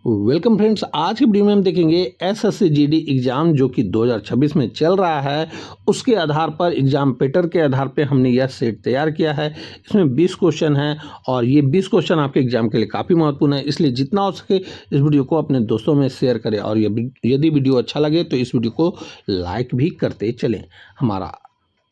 Welcome friends, आज की video में हम देखेंगे एसएससी जीडी एग्ज़ाम जो कि 2026 में चल रहा है। उसके आधार पर एग्ज़ाम पैटर्न के आधार पे हमने यह सेट तैयार किया है। इसमें 20 क्वेश्चन हैं और ये 20 क्वेश्चन आपके एग्ज़ाम के लिए काफ़ी महत्वपूर्ण है, इसलिए जितना हो सके इस वीडियो को अपने दोस्तों में शेयर करें और यदि वीडियो अच्छा लगे तो इस वीडियो को लाइक भी करते चलें। हमारा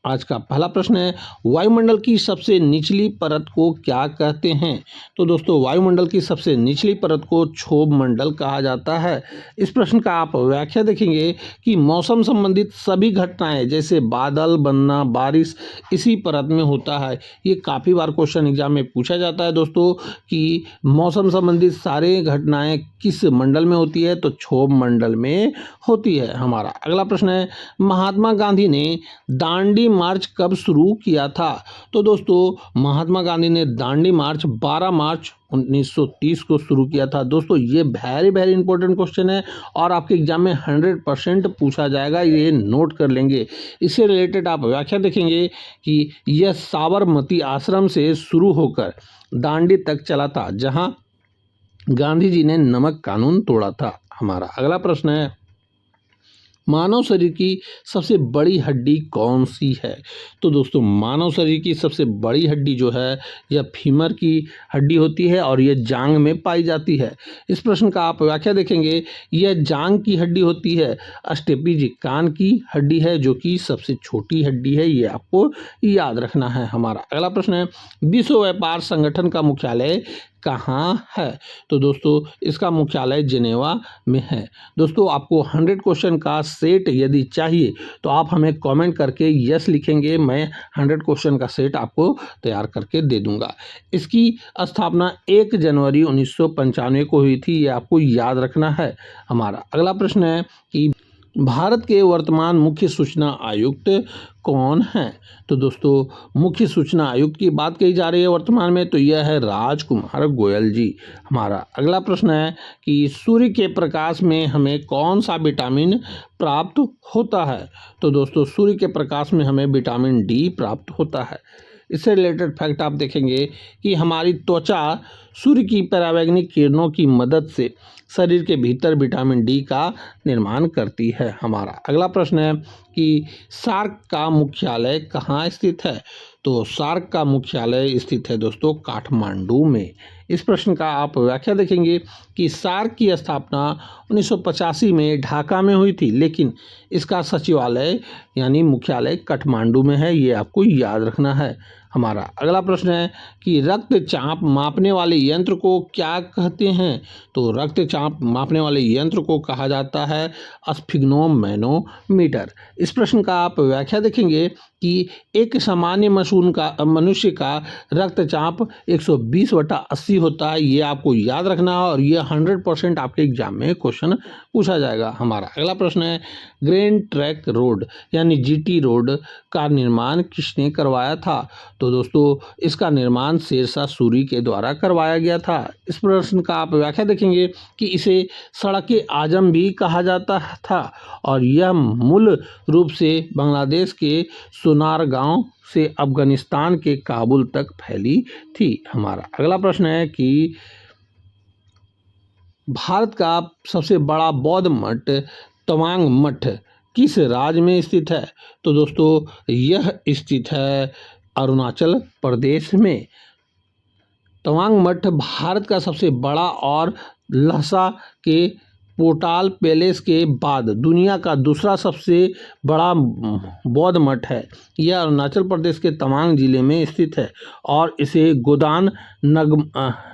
आज का पहला प्रश्न है, वायुमंडल की सबसे निचली परत को क्या कहते हैं? तो दोस्तों, वायुमंडल की सबसे निचली परत को क्षोभ मंडल कहा जाता है। इस प्रश्न का आप व्याख्या देखेंगे कि मौसम संबंधित सभी घटनाएं जैसे बादल बनना, बारिश इसी परत में होता है। ये काफ़ी बार क्वेश्चन एग्जाम में पूछा जाता है दोस्तों कि मौसम संबंधित सारे घटनाएं किस मंडल में होती है, तो क्षोभ मंडल में होती है। हमारा अगला प्रश्न है, महात्मा गांधी ने दांडी मार्च कब शुरू किया था? तो दोस्तों, महात्मा गांधी ने दांडी मार्च 12 मार्च 1930 को शुरू किया था। दोस्तों, ये वेरी इंपॉर्टेंट क्वेश्चन है और आपके एग्जाम में 100% पूछा जाएगा, ये नोट कर लेंगे। इससे रिलेटेड आप व्याख्या देखेंगे कि यह साबरमती आश्रम से शुरू होकर दांडी तक चला था, जहां गांधी जी ने नमक कानून तोड़ा था। हमारा अगला प्रश्न है, मानव शरीर की सबसे बड़ी हड्डी कौन सी है? तो दोस्तों, मानव शरीर की सबसे बड़ी हड्डी जो है यह फीमर की हड्डी होती है और यह जांग में पाई जाती है। इस प्रश्न का आप व्याख्या देखेंगे, यह जांग की हड्डी होती है। अस्टेपिज कान की हड्डी है जो कि सबसे छोटी हड्डी है, ये आपको याद रखना है। हमारा अगला प्रश्न है, विश्व व्यापार संगठन का मुख्यालय कहाँ है? तो दोस्तों, इसका मुख्यालय जिनेवा में है। दोस्तों, आपको 100 क्वेश्चन का सेट यदि चाहिए तो आप हमें कमेंट करके यस लिखेंगे, मैं 100 क्वेश्चन का सेट आपको तैयार करके दे दूंगा। इसकी स्थापना 1 जनवरी 1995 को हुई थी, ये आपको याद रखना है। हमारा अगला प्रश्न है कि भारत के वर्तमान मुख्य सूचना आयुक्त कौन हैं? तो दोस्तों, मुख्य सूचना आयुक्त की बात कही जा रही है वर्तमान में, तो यह है राजकुमार गोयल जी। हमारा अगला प्रश्न है कि सूर्य के प्रकाश में हमें कौन सा विटामिन प्राप्त होता है? तो दोस्तों, सूर्य के प्रकाश में हमें विटामिन डी प्राप्त होता है। इससे रिलेटेड फैक्ट आप देखेंगे कि हमारी त्वचा सूर्य की परावैंगनिक किरणों की मदद से शरीर के भीतर विटामिन डी का निर्माण करती है। हमारा अगला प्रश्न है कि सार्क का मुख्यालय कहाँ स्थित है? तो सार्क का मुख्यालय स्थित है दोस्तों काठमांडू में। इस प्रश्न का आप व्याख्या देखेंगे कि सार्क की स्थापना 1985 में ढाका में हुई थी, लेकिन इसका सचिवालय यानी मुख्यालय काठमांडू में है, ये आपको याद रखना है। हमारा अगला प्रश्न है कि रक्तचाप मापने वाले यंत्र को क्या कहते हैं? तो रक्तचाप मापने वाले यंत्र को कहा जाता है स्फिग्नोमैनोमीटर। इस प्रश्न का आप व्याख्या देखेंगे कि एक सामान्य मनुष्य का रक्तचाप 120/80 होता है, ये आपको याद रखना है और ये 100% आपके एग्जाम में क्वेश्चन पूछा जाएगा। हमारा अगला प्रश्न है, ग्रैंड ट्रंक रोड यानी जीटी रोड का निर्माण किसने करवाया था? तो दोस्तों, इसका निर्माण शेरशाह सूरी के द्वारा करवाया गया था। इस प्रश्न का आप व्याख्या देखेंगे कि इसे सड़क आजम भी कहा जाता था और यह मूल रूप से बांग्लादेश के सोनारगांव से अफगानिस्तान के काबुल तक फैली थी। हमारा अगला प्रश्न है कि भारत का सबसे बड़ा बौद्ध मठ तवांग मठ किस राज्य में स्थित है? तो दोस्तों, यह स्थित है अरुणाचल प्रदेश में। तवांग मठ भारत का सबसे बड़ा और लहसा के पोटाल पैलेस के बाद दुनिया का दूसरा सबसे बड़ा बौद्ध मठ है। यह अरुणाचल प्रदेश के तवांग जिले में स्थित है और इसे गोदान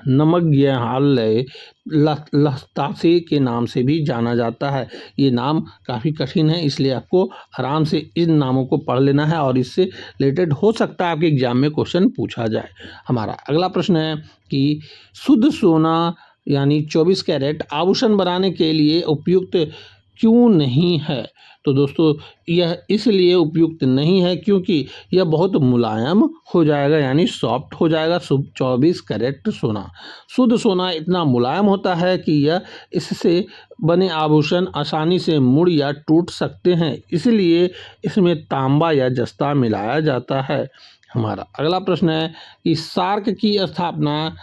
नमग्यालय लहतासे के नाम से भी जाना जाता है। ये नाम काफ़ी कठिन है, इसलिए आपको आराम से इन नामों को पढ़ लेना है और इससे रिलेटेड हो सकता है आपके एग्जाम में क्वेश्चन पूछा जाए। हमारा अगला प्रश्न है कि शुद्ध सोना यानी 24 कैरेट आभूषण बनाने के लिए उपयुक्त क्यों नहीं है? तो दोस्तों, यह इसलिए उपयुक्त नहीं है क्योंकि यह बहुत मुलायम हो जाएगा यानी सॉफ्ट हो जाएगा। 24 कैरेट सोना, शुद्ध सोना इतना मुलायम होता है कि यह इससे बने आभूषण आसानी से मुड़ या टूट सकते हैं, इसलिए इसमें तांबा या जस्ता मिलाया जाता है। हमारा अगला प्रश्न है कि सार्क की स्थापना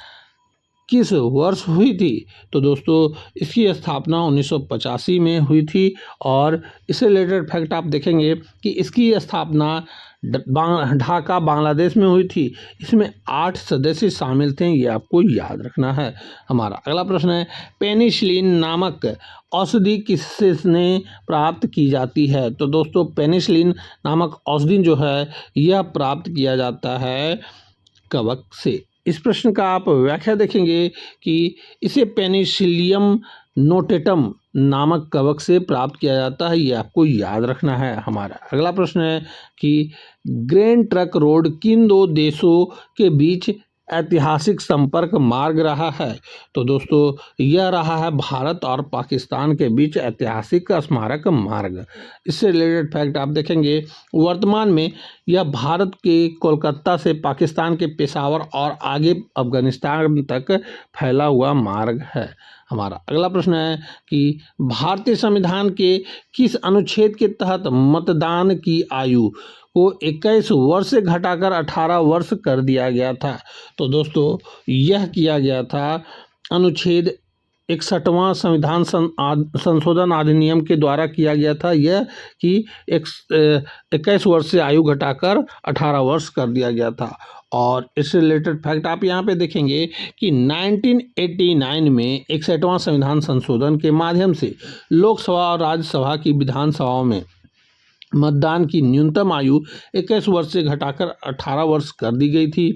किस वर्ष हुई थी? तो दोस्तों इसकी स्थापना 1985 में हुई थी और इससे रिलेटेड फैक्ट आप देखेंगे कि इसकी स्थापना ढाका बांग्लादेश में हुई थी। इसमें 8 सदस्य शामिल थे, ये आपको याद रखना है। हमारा अगला प्रश्न है, पेनिसिलिन नामक औषधि किससे प्राप्त की जाती है? तो दोस्तों पेनिसिलिन नामक औषधि जो है यह प्राप्त किया जाता है कवक से। इस प्रश्न का आप व्याख्या देखेंगे कि इसे पेनिसिलियम नोटेटम नामक कवक से प्राप्त किया जाता है, ये आपको याद रखना है। हमारा अगला प्रश्न है कि ग्रैंड ट्रंक रोड किन दो देशों के बीच ऐतिहासिक संपर्क मार्ग रहा है? तो दोस्तों यह रहा है भारत और पाकिस्तान के बीच ऐतिहासिक स्मारक मार्ग। इससे रिलेटेड फैक्ट आप देखेंगे, वर्तमान में यह भारत के कोलकाता से पाकिस्तान के पेशावर और आगे अफगानिस्तान तक फैला हुआ मार्ग है। हमारा अगला प्रश्न है कि भारतीय संविधान के किस अनुच्छेद के तहत मतदान की आयु को 21 वर्ष से घटाकर 18 वर्ष कर दिया गया था? तो दोस्तों यह किया गया था अनुच्छेद 61वां संविधान संशोधन अधिनियम के द्वारा किया गया था, यह कि 21 वर्ष से आयु घटाकर 18 वर्ष कर दिया गया था। और इससे रिलेटेड फैक्ट आप यहाँ पे देखेंगे कि 1989 में 61वां संविधान संशोधन के माध्यम से लोकसभा और राज्यसभा की विधानसभाओं में मतदान की न्यूनतम आयु 21 वर्ष से घटाकर 18 वर्ष कर दी गई थी।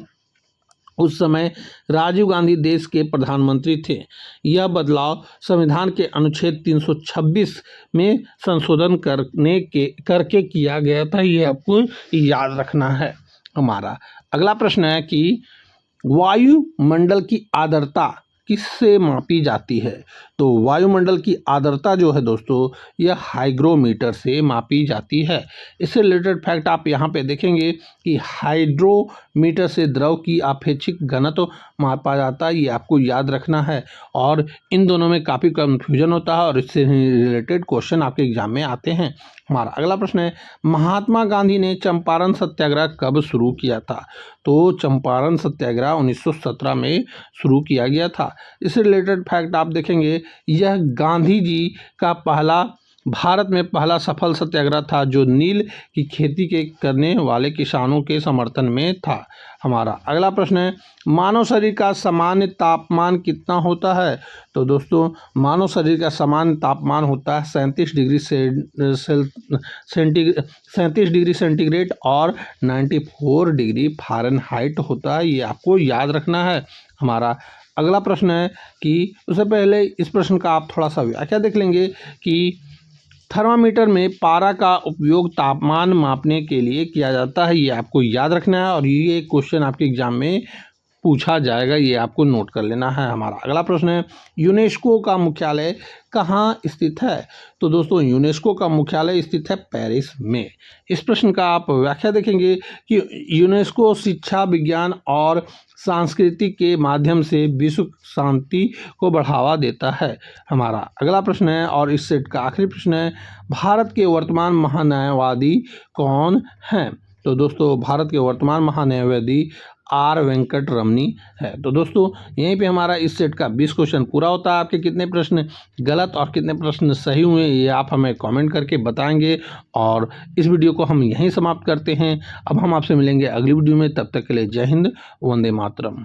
उस समय राजीव गांधी देश के प्रधानमंत्री थे। यह बदलाव संविधान के अनुच्छेद 326 में संशोधन करके किया गया था, ये आपको याद रखना है। हमारा अगला प्रश्न है कि वायुमंडल की आर्द्रता किससे मापी जाती है? तो वायुमंडल की आर्द्रता जो है दोस्तों यह हाइग्रोमीटर से मापी जाती है। इससे रिलेटेड फैक्ट आप यहाँ पे देखेंगे कि हाइड्रोमीटर से द्रव की आपेक्षिक घनत्व मापा जाता है, ये आपको याद रखना है। और इन दोनों में काफ़ी कन्फ्यूजन होता है और इससे रिलेटेड क्वेश्चन आपके एग्जाम में आते हैं। हमारा अगला प्रश्न है, महात्मा गांधी ने चंपारण सत्याग्रह कब शुरू किया था? तो चंपारण सत्याग्रह 1917 में शुरू किया गया था। इससे रिलेटेड फैक्ट आप देखेंगे, यह गांधी जी का भारत में पहला सफल सत्याग्रह था जो नील की खेती के करने वाले किसानों के समर्थन में था। हमारा अगला प्रश्न है, मानव शरीर का सामान्य तापमान कितना होता है? तो दोस्तों मानव शरीर का सामान्य तापमान होता है 37 डिग्री सेंटीग्रेड और 94 डिग्री फ़ारेनहाइट होता है, ये आपको याद रखना है। हमारा अगला प्रश्न है कि उससे पहले इस प्रश्न का आप थोड़ा सा व्याख्या देख लेंगे कि थर्मामीटर में पारा का उपयोग तापमान मापने के लिए किया जाता है, ये आपको याद रखना है और ये क्वेश्चन आपके एग्जाम में पूछा जाएगा, ये आपको नोट कर लेना है। हमारा अगला प्रश्न है, यूनेस्को का मुख्यालय कहाँ स्थित है? तो दोस्तों यूनेस्को का मुख्यालय स्थित है पेरिस में। इस प्रश्न का आप व्याख्या देखेंगे कि यूनेस्को शिक्षा, विज्ञान और संस्कृति के माध्यम से विश्व शांति को बढ़ावा देता है। हमारा अगला प्रश्न है और इस सेट का आखिरी प्रश्न है, भारत के वर्तमान महान्यायवादी कौन हैं? तो दोस्तों भारत के वर्तमान महान्यायवादी आर वेंकट रमनी है। तो दोस्तों यहीं पे हमारा इस सेट का 20 क्वेश्चन पूरा होता है। आपके कितने प्रश्न गलत और कितने प्रश्न सही हुए ये आप हमें कमेंट करके बताएंगे और इस वीडियो को हम यहीं समाप्त करते हैं। अब हम आपसे मिलेंगे अगली वीडियो में, तब तक के लिए जय हिंद, वंदे मातरम।